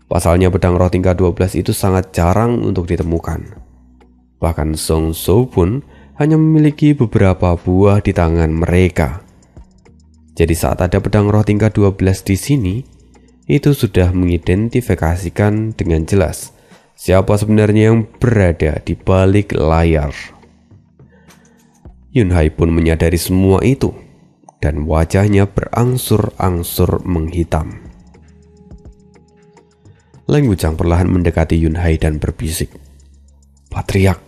Pasalnya pedang roh tingkat 12 itu sangat jarang untuk ditemukan. Bahkan Song Zhou pun hanya memiliki beberapa buah di tangan mereka. Jadi saat ada pedang roh tingkat 12 di sini, itu sudah mengidentifikasikan dengan jelas siapa sebenarnya yang berada di balik layar. Yunhai pun menyadari semua itu, dan wajahnya berangsur-angsur menghitam. Leng Wuchang perlahan mendekati Yunhai dan berbisik, "Patriark,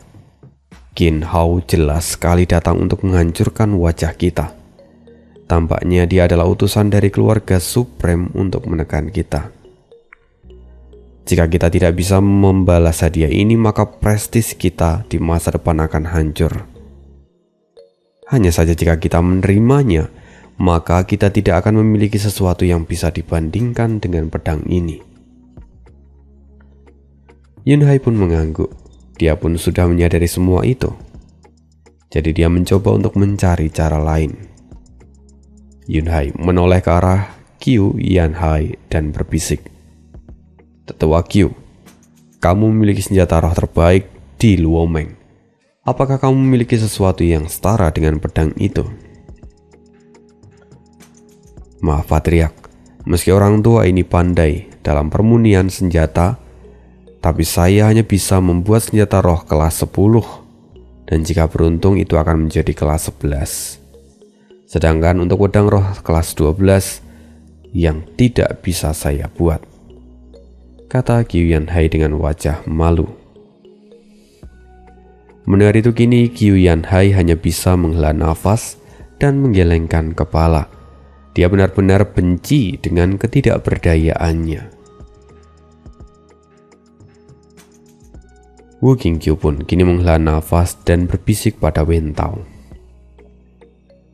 Qin Hao jelas sekali datang untuk menghancurkan wajah kita. Tampaknya dia adalah utusan dari keluarga Supreme untuk menekan kita. Jika kita tidak bisa membalas hadiah ini, maka prestis kita di masa depan akan hancur. Hanya saja jika kita menerimanya, maka kita tidak akan memiliki sesuatu yang bisa dibandingkan dengan pedang ini. Yunhai pun mengangguk. Dia pun sudah menyadari semua itu. Jadi dia mencoba untuk mencari cara lain. Yunhai menoleh ke arah Qiu Yanhai dan berbisik, "Tetua Qiu, kamu memiliki senjata roh terbaik di Luomeng. Apakah kamu memiliki sesuatu yang setara dengan pedang itu?" "Maaf Patriark, meski orang tua ini pandai dalam permunian senjata, tapi saya hanya bisa membuat senjata roh kelas 10, dan jika beruntung itu akan menjadi kelas 11. Sedangkan untuk pedang roh kelas 12 yang tidak bisa saya buat," kata Qiu Yanhai dengan wajah malu. Mendengar itu kini Qiu Yanhai hanya bisa menghela nafas dan menggelengkan kepala. Dia benar-benar benci dengan ketidakberdayaannya. Wu Qingqiu pun kini menghela nafas dan berbisik pada Wen Tao,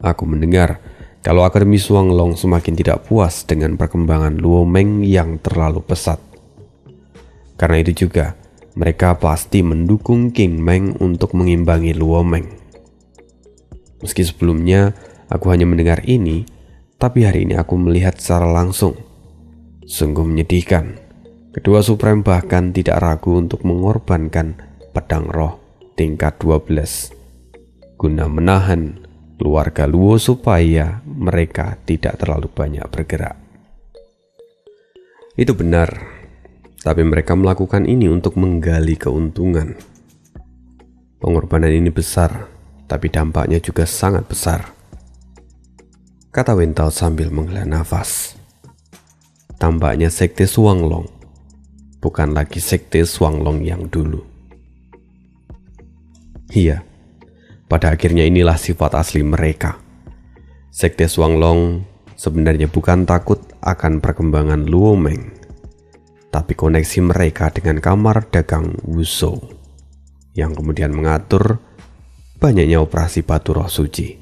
"Aku mendengar kalau Akademi Xuanglong semakin tidak puas dengan perkembangan Luomeng yang terlalu pesat. Karena itu juga, mereka pasti mendukung King Meng untuk mengimbangi Luomeng. Meski sebelumnya aku hanya mendengar ini, tapi hari ini aku melihat secara langsung. Sungguh menyedihkan. Kedua Supreme bahkan tidak ragu untuk mengorbankan pedang roh tingkat 12 guna menahan keluarga Luo supaya mereka tidak terlalu banyak bergerak." Itu benar, tapi mereka melakukan ini untuk menggali keuntungan. Pengorbanan ini besar, tapi dampaknya juga sangat besar, kata Wen Tao sambil menghela nafas. Tampaknya sekte Xuanglong bukan lagi sekte Xuanglong yang dulu. Iya, pada akhirnya inilah sifat asli mereka. Sekte Xuanglong sebenarnya bukan takut akan perkembangan Luomeng, tapi koneksi mereka dengan kamar dagang Wuzhou yang kemudian mengatur banyaknya operasi batu roh suci.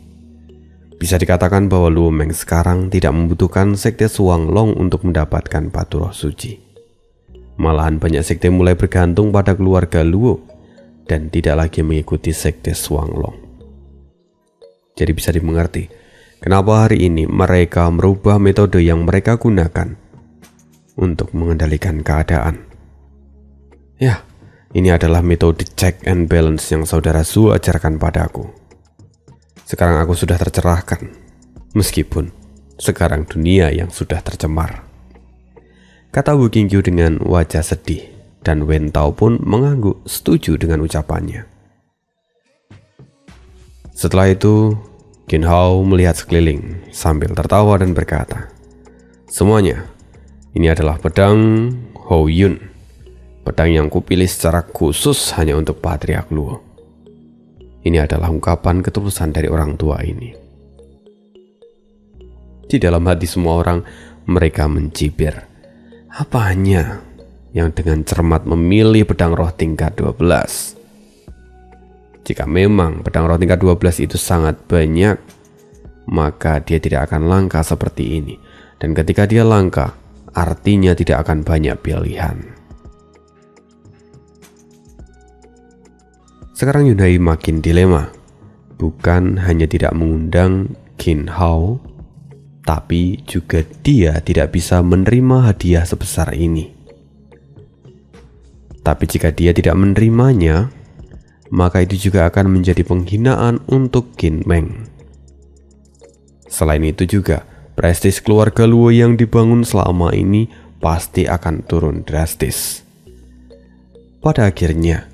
Bisa dikatakan bahwa Luomeng sekarang tidak membutuhkan sekte Xuanglong untuk mendapatkan batu roh suci. Malahan banyak sekte mulai bergantung pada keluarga Luo dan tidak lagi mengikuti sekte Xuanglong. Jadi bisa dimengerti kenapa hari ini mereka merubah metode yang mereka gunakan untuk mengendalikan keadaan. Ya, ini adalah metode check and balance yang saudara Su ajarkan padaku. Sekarang aku sudah tercerahkan, meskipun sekarang dunia yang sudah tercemar, kata Wu Qingqiu dengan wajah sedih, dan Wen Tao pun mengangguk setuju dengan ucapannya. Setelah itu, Qin Hao melihat sekeliling sambil tertawa dan berkata, "Semuanya, ini adalah pedang Hou Yun, pedang yang kupilih secara khusus hanya untuk Patriark Luo. Ini adalah ungkapan ketulusan dari orang tua ini." Di dalam hati semua orang, mereka mencibir. Apanya yang dengan cermat memilih pedang roh tingkat 12? Jika memang pedang roh tingkat 12 itu sangat banyak, maka dia tidak akan langka seperti ini. Dan ketika dia langka, artinya tidak akan banyak pilihan. Sekarang Yunhai makin dilema. Bukan hanya tidak mengundang Qin Hao, tapi juga dia tidak bisa menerima hadiah sebesar ini. Tapi jika dia tidak menerimanya, maka itu juga akan menjadi penghinaan untuk Qin Meng. Selain itu juga, prestis keluarga Luo yang dibangun selama ini pasti akan turun drastis. Pada akhirnya,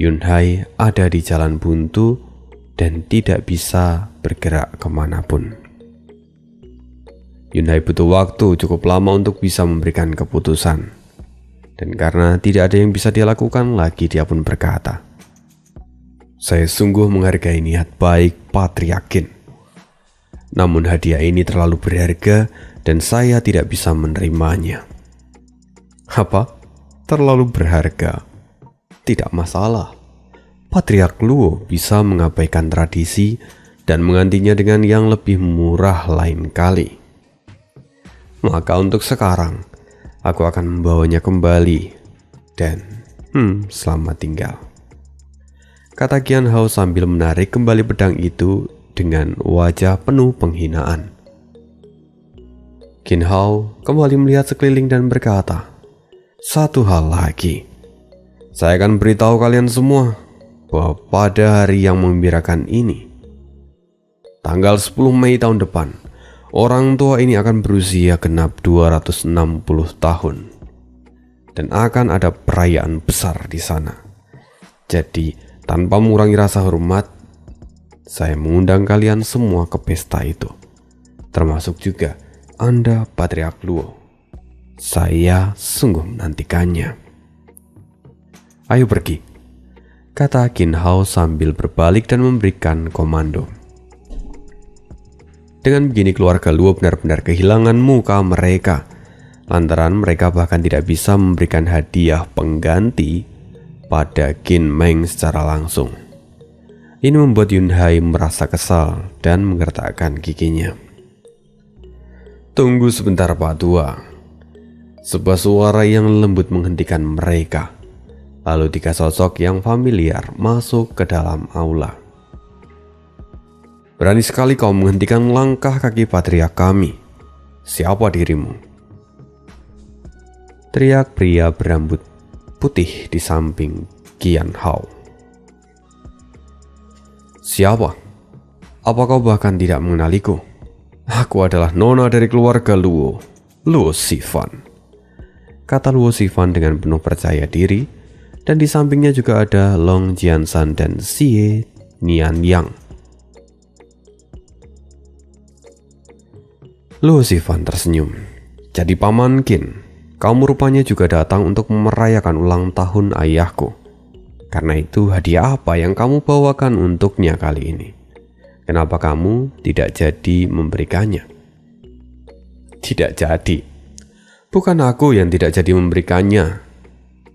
Yunhai ada di jalan buntu dan tidak bisa bergerak kemanapun. Yunhai butuh waktu cukup lama untuk bisa memberikan keputusan. Dan karena tidak ada yang bisa dia lakukan lagi, dia pun berkata, "Saya sungguh menghargai niat baik Patriark Qin. Namun hadiah ini terlalu berharga dan saya tidak bisa menerimanya." "Apa? Terlalu berharga? Tidak masalah. Patriark Luo bisa mengabaikan tradisi dan menggantinya dengan yang lebih murah lain kali. Maka untuk sekarang, aku akan membawanya kembali dan selamat tinggal, kata Qian Hao sambil menarik kembali pedang itu dengan wajah penuh penghinaan. Qian Hao kembali melihat sekeliling dan berkata, "Satu hal lagi, saya akan beritahu kalian semua bahwa pada hari yang membirakan ini, tanggal 10 Mei tahun depan, orang tua ini akan berusia genap 260 tahun. Dan akan ada perayaan besar di sana. Jadi, tanpa mengurangi rasa hormat, saya mengundang kalian semua ke pesta itu. Termasuk juga Anda, Patriark Luo. Saya sungguh menantikannya." "Ayo pergi," kata Qian Hao sambil berbalik dan memberikan komando. Dengan begini keluarga Luo benar-benar kehilangan muka mereka, lantaran mereka bahkan tidak bisa memberikan hadiah pengganti pada Qin Meng secara langsung. Ini membuat Yunhai merasa kesal dan menggertakkan giginya. "Tunggu sebentar Pak Tua." Sebuah suara yang lembut menghentikan mereka. Lalu 3 sosok yang familiar masuk ke dalam aula. "Berani sekali kau menghentikan langkah kaki patriark kami. Siapa dirimu?" teriak pria berambut putih di samping Qian Hao. "Siapa? Apa kau bahkan tidak mengenaliku? Aku adalah nona dari keluarga Luo, Luo Xifan," kata Luo Xifan dengan penuh percaya diri, dan di sampingnya juga ada Long Jianshan dan Xie Nianyang. Luo Xifan tersenyum. "Jadi Paman Qin, kamu rupanya juga datang untuk merayakan ulang tahun ayahku. Karena itu hadiah apa yang kamu bawakan untuknya kali ini? Kenapa kamu tidak jadi memberikannya?" "Tidak jadi. Bukan aku yang tidak jadi memberikannya.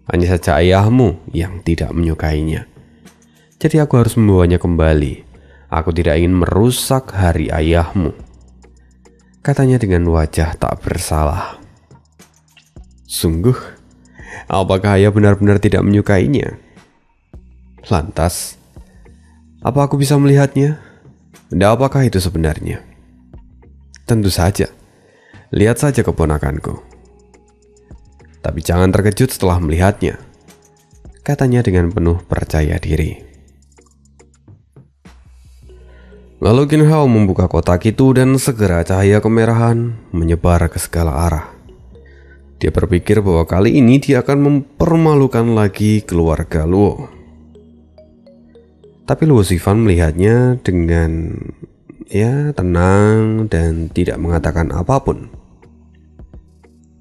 Hanya saja ayahmu yang tidak menyukainya. Jadi aku harus membawanya kembali. Aku tidak ingin merusak hari ayahmu," katanya dengan wajah tak bersalah. "Sungguh, apakah ayah benar-benar tidak menyukainya? Lantas, apa aku bisa melihatnya? Benda apakah itu sebenarnya?" "Tentu saja, lihat saja keponakanku. Tapi jangan terkejut setelah melihatnya," katanya dengan penuh percaya diri. Lalu Qian Hao membuka kotak itu dan segera cahaya kemerahan menyebar ke segala arah. Dia berpikir bahwa kali ini dia akan mempermalukan lagi keluarga Luo. Tapi Luo Xifan melihatnya dengan tenang dan tidak mengatakan apapun.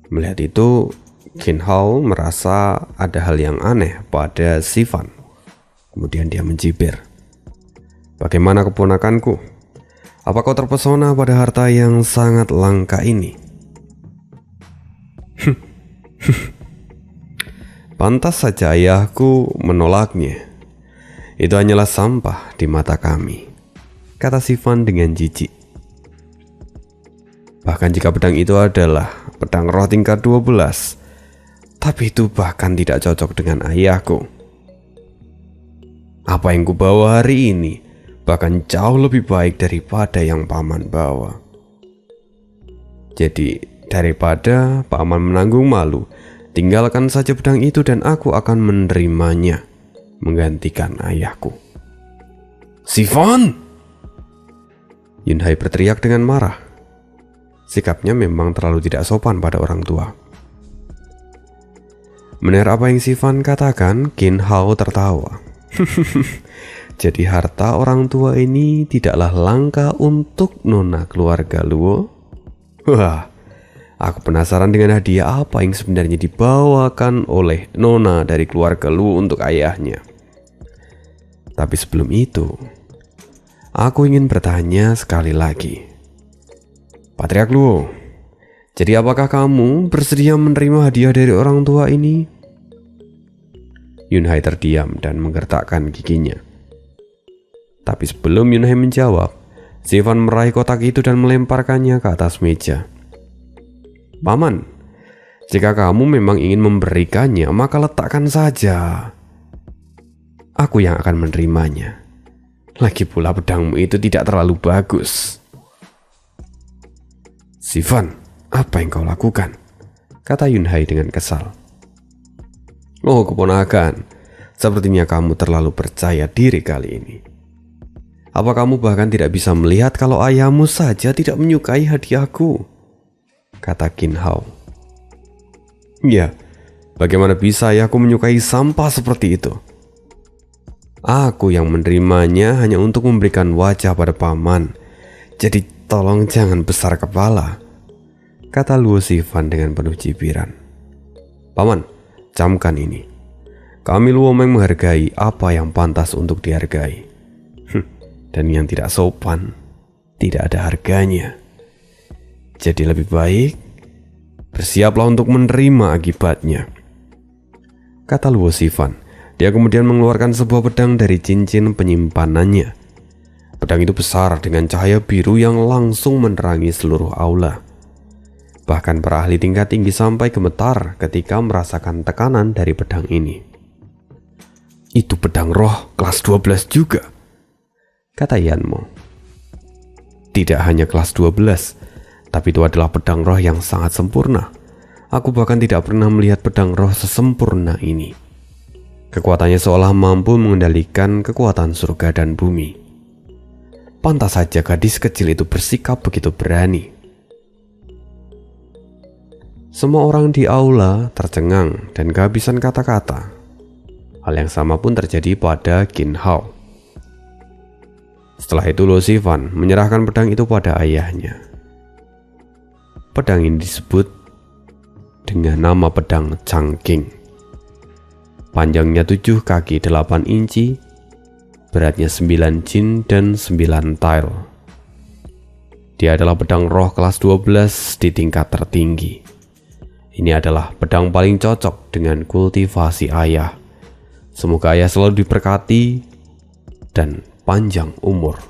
Melihat itu, Qian Hao merasa ada hal yang aneh pada Xifan. Kemudian dia mencibir, "Bagaimana keponakanku? Apa kau terpesona pada harta yang sangat langka ini?" "Pantas saja ayahku menolaknya. Itu hanyalah sampah di mata kami," kata Xifan dengan jijik. "Bahkan jika pedang itu adalah pedang roh tingkat 12, tapi itu bahkan tidak cocok dengan ayahku. Apa yang kubawa hari ini bahkan jauh lebih baik daripada yang paman bawa. Jadi daripada paman menanggung malu, tinggalkan saja pedang itu dan aku akan menerimanya menggantikan ayahku." "Xifan!" Yunhai berteriak dengan marah. Sikapnya memang terlalu tidak sopan pada orang tua. Mendengar apa yang Xifan katakan, Qian Hao tertawa. "Jadi harta orang tua ini tidaklah langka untuk nona keluarga Luo? Wah, aku penasaran dengan hadiah apa yang sebenarnya dibawakan oleh nona dari keluarga Luo untuk ayahnya. Tapi sebelum itu, aku ingin bertanya sekali lagi. Patriark Luo, jadi apakah kamu bersedia menerima hadiah dari orang tua ini?" Yunhai terdiam dan menggertakkan giginya. Tapi sebelum Yunhai menjawab, Zefan meraih kotak itu dan melemparkannya ke atas meja. "Paman, jika kamu memang ingin memberikannya, maka letakkan saja. Aku yang akan menerimanya. Lagi pula pedangmu itu tidak terlalu bagus." "Zefan, apa yang kau lakukan?" kata Yunhai dengan kesal. "Oh keponakan, sepertinya kamu terlalu percaya diri kali ini. Apa kamu bahkan tidak bisa melihat kalau ayahmu saja tidak menyukai hadiahku?" kata Qin Hao. "Ya, bagaimana bisa ayahku menyukai sampah seperti itu? Aku yang menerimanya hanya untuk memberikan wajah pada paman. Jadi tolong jangan besar kepala," kata Luo Zefan dengan penuh cibiran. "Paman, camkan ini. Kami Luo Meng menghargai apa yang pantas untuk dihargai. Dan yang tidak sopan tidak ada harganya. Jadi lebih baik bersiaplah untuk menerima akibatnya," kata Luo Zefan. Dia kemudian mengeluarkan sebuah pedang dari cincin penyimpanannya. Pedang itu besar dengan cahaya biru yang langsung menerangi seluruh aula. Bahkan para ahli tingkat tinggi sampai gemetar ketika merasakan tekanan dari pedang ini. "Itu pedang roh kelas 12 juga," kata Yanmo. "Tidak hanya kelas 12, tapi itu adalah pedang roh yang sangat sempurna. Aku bahkan tidak pernah melihat pedang roh sesempurna ini. Kekuatannya seolah mampu mengendalikan kekuatan surga dan bumi. Pantas saja gadis kecil itu bersikap begitu berani." Semua orang di aula tercengang dan kehabisan kata-kata. Hal yang sama pun terjadi pada Qin Hao. Setelah itu Luo Zefan menyerahkan pedang itu pada ayahnya. Pedang ini disebut dengan nama pedang Changqing. Panjangnya 7 kaki 8 inci, beratnya 9 jin dan 9 tael. Dia adalah pedang roh kelas 12 di tingkat tertinggi. Ini adalah pedang paling cocok dengan kultivasi ayah. Semoga ayah selalu diberkati dan panjang umur.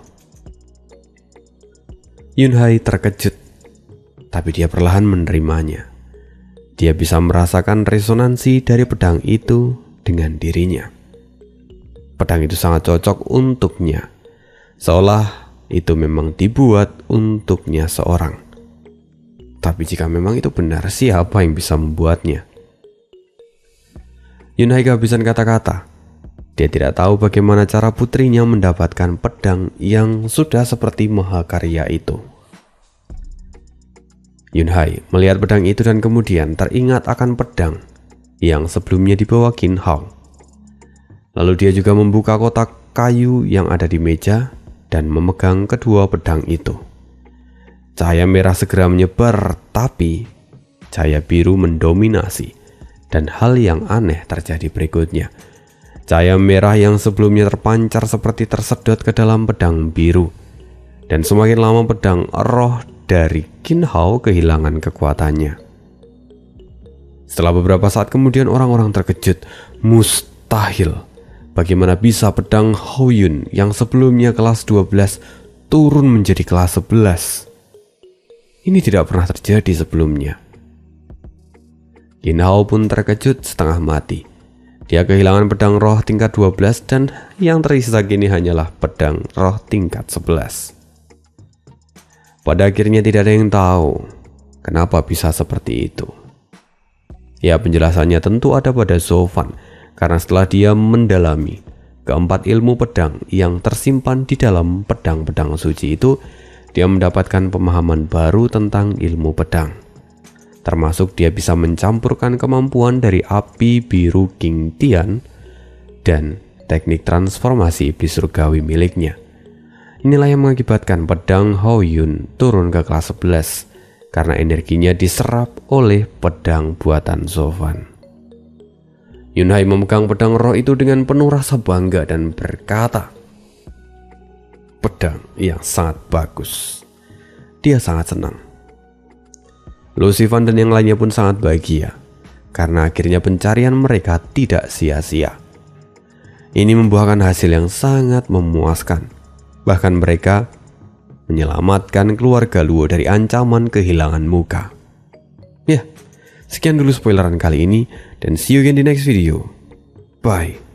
Yunhai terkejut, tapi dia perlahan menerimanya. Dia bisa merasakan resonansi dari pedang itu dengan dirinya. Pedang itu sangat cocok untuknya, seolah itu memang dibuat untuknya seorang. Tapi jika memang itu benar, siapa yang bisa membuatnya? Yunhai kehabisan kata-kata. Dia tidak tahu bagaimana cara putrinya mendapatkan pedang yang sudah seperti mahakarya itu. Yunhai melihat pedang itu dan kemudian teringat akan pedang yang sebelumnya dibawa Qin Hao. Lalu dia juga membuka kotak kayu yang ada di meja dan memegang kedua pedang itu. Cahaya merah segera menyebar, tapi cahaya biru mendominasi, dan hal yang aneh terjadi berikutnya. Cahaya merah yang sebelumnya terpancar seperti tersedot ke dalam pedang biru, dan semakin lama pedang roh dari Qin Hao kehilangan kekuatannya. Setelah beberapa saat kemudian orang-orang terkejut. Mustahil, bagaimana bisa pedang Hao Yun yang sebelumnya kelas 12 turun menjadi kelas 11? Ini tidak pernah terjadi sebelumnya. Qin Hao pun terkejut setengah mati. Dia kehilangan pedang roh tingkat 12 dan yang tersisa kini hanyalah pedang roh tingkat 11. Pada akhirnya tidak ada yang tahu kenapa bisa seperti itu. Ya, penjelasannya tentu ada pada Zofan, karena setelah dia mendalami keempat ilmu pedang yang tersimpan di dalam pedang-pedang suci itu, dia mendapatkan pemahaman baru tentang ilmu pedang. Termasuk dia bisa mencampurkan kemampuan dari api biru King Tian dan teknik transformasi iblis surgawi miliknya. Inilah yang mengakibatkan pedang Hao Yun turun ke kelas 11 karena energinya diserap oleh pedang buatan Zofan. Yunhai memegang pedang roh itu dengan penuh rasa bangga dan berkata, "Pedang yang sangat bagus." Dia sangat senang. Luo Zefan dan yang lainnya pun sangat bahagia karena akhirnya pencarian mereka tidak sia-sia. Ini membuahkan hasil yang sangat memuaskan. Bahkan mereka menyelamatkan keluarga Luo dari ancaman kehilangan muka. Ya, sekian dulu spoileran kali ini, dan see you again di next video. Bye.